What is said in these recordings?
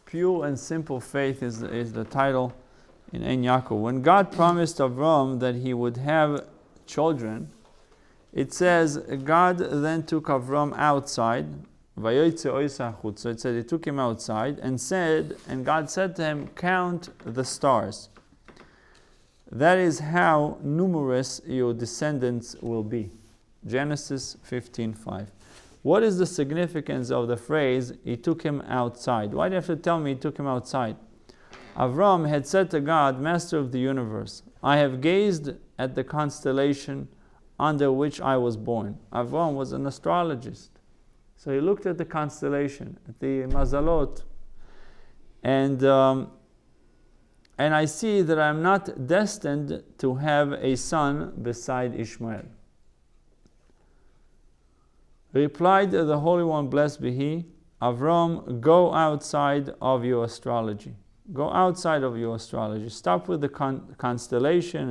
Pure and simple faith is the title in Ein Yaakov. When God promised Avram that he would have children, it says God then took Avram outside. It said he took him outside and God said to him, count the stars. That is how numerous your descendants will be. Genesis 15:5. What is the significance of the phrase, he took him outside? Why do you have to tell me he took him outside? Avram had said to God, Master of the universe, I have gazed at the constellation under which I was born. Avram was an astrologist. So he looked at the constellation, at the mazalot, and I see that I am not destined to have a son beside Ishmael. Replied the Holy One, blessed be He, Avram, go outside of your astrology. Go outside of your astrology. Stop with the constellation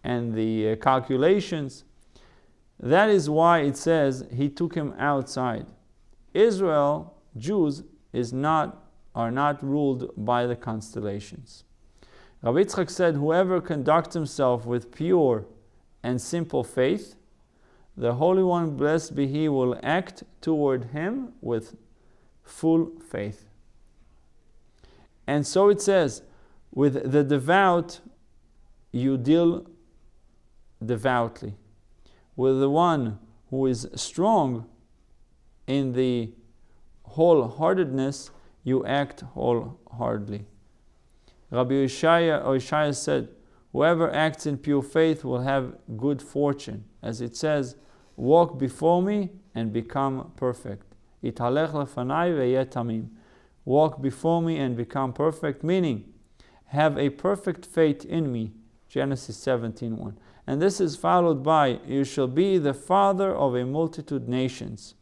and the calculations. That is why it says he took him outside. Israel, Jews, are not ruled by the constellations. Rabbi Yitzchak said, whoever conducts himself with pure and simple faith, the Holy One, blessed be He, will act toward him with full faith. And so it says, with the devout, you deal devoutly. With the one who is strong in the wholeheartedness, you act wholeheartedly. Rabbi Yeshaya said, whoever acts in pure faith will have good fortune. As it says, walk before me and become perfect. Italech lefanai ve'yeh tamim. Walk before me and become perfect, meaning have a perfect faith in me. Genesis 17:1. And this is followed by, you shall be the father of a multitude nations,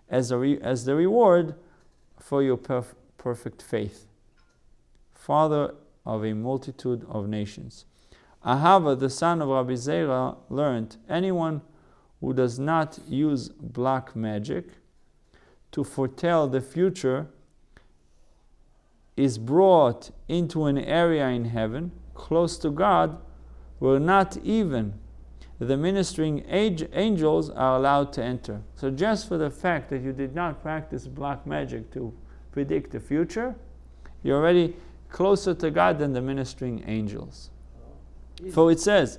as the reward for your perfect faith. Father of a multitude of nations. Ahava, the son of Rabbi Zera, learned, anyone who does not use black magic to foretell the future is brought into an area in heaven, close to God, where not even the ministering angels are allowed to enter. So just for the fact that you did not practice black magic to predict the future, you're already closer to God than the ministering angels. For it says,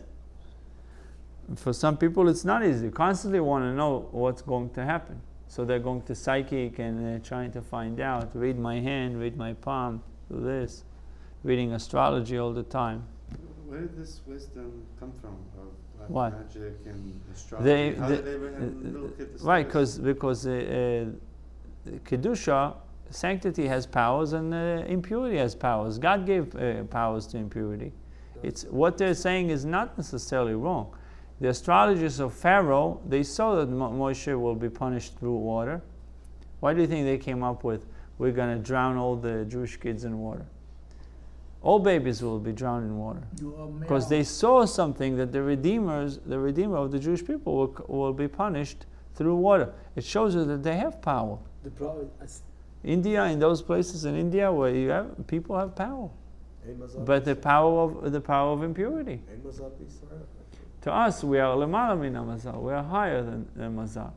for some people it's not easy. You constantly want to know what's going to happen. So they're going to psychic and they're trying to find out, read my hand, read my palm, do this, reading astrology all the time. Where did this wisdom come from of What? magic and astrology? How did Abraham look at the stars? Right, because Kedusha, sanctity has powers and impurity has powers. God gave powers to impurity. It's what they're saying is not necessarily wrong. The astrologers of Pharaoh, they saw that Moshe will be punished through water. Why do you think they came up with, we're going to drown all the Jewish kids in water? All babies will be drowned in water. Because they saw something that the Redeemer of the Jewish people will be punished through water. It shows you that they have power. India, in those places in India where people have power. But the power of impurity. To us, we are lemala min hamazal. We are higher than mazal.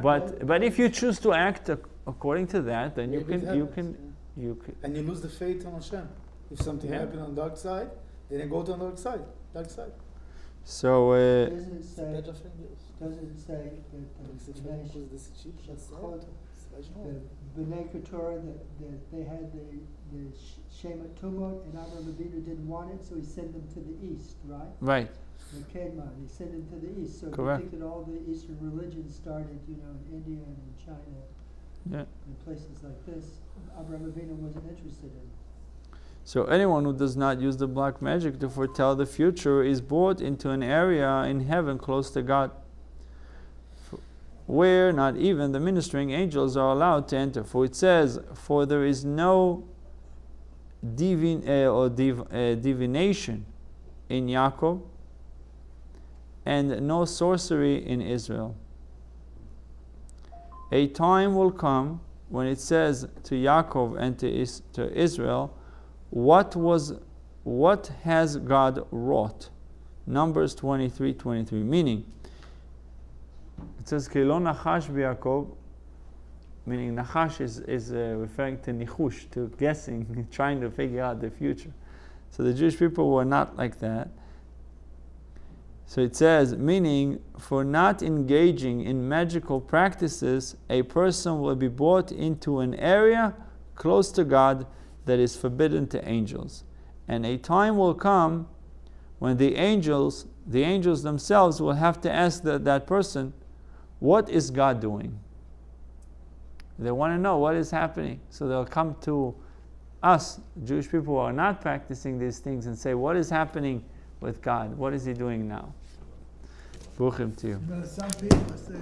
But if you choose to act according to that, then you can. And you lose the faith on Hashem. If something happened on the dark side, then you go to the dark side. So doesn't it say that the B'nai Keturah that they had the Shema Tumot and Avraham Avinu didn't want it, so he sent them to the east, right? Right. The Kedma, he sent them to the east. So Correct. you think that all the Eastern religions started, in India and in China, and places like this. Avraham Avinu wasn't interested in. So anyone who does not use the black magic to foretell the future is brought into an area in heaven close to God, where not even the ministering angels are allowed to enter. For it says, for there is no divination in Yaakov and no sorcery in Israel. A time will come when it says to Yaakov and to Israel, what has God wrought? Numbers 23:23. Meaning, it says Kelo nachash b'Yaakov, meaning nachash is referring to nichush, to guessing, trying to figure out the future. So the Jewish people were not like that. So it says, meaning, for not engaging in magical practices, a person will be brought into an area close to God that is forbidden to angels. And a time will come when the angels themselves will have to ask that person, what is God doing? They want to know what is happening. So they'll come to us, Jewish people who are not practicing these things, and say, what is happening with God? What is He doing now? Bruchim to you. Some people say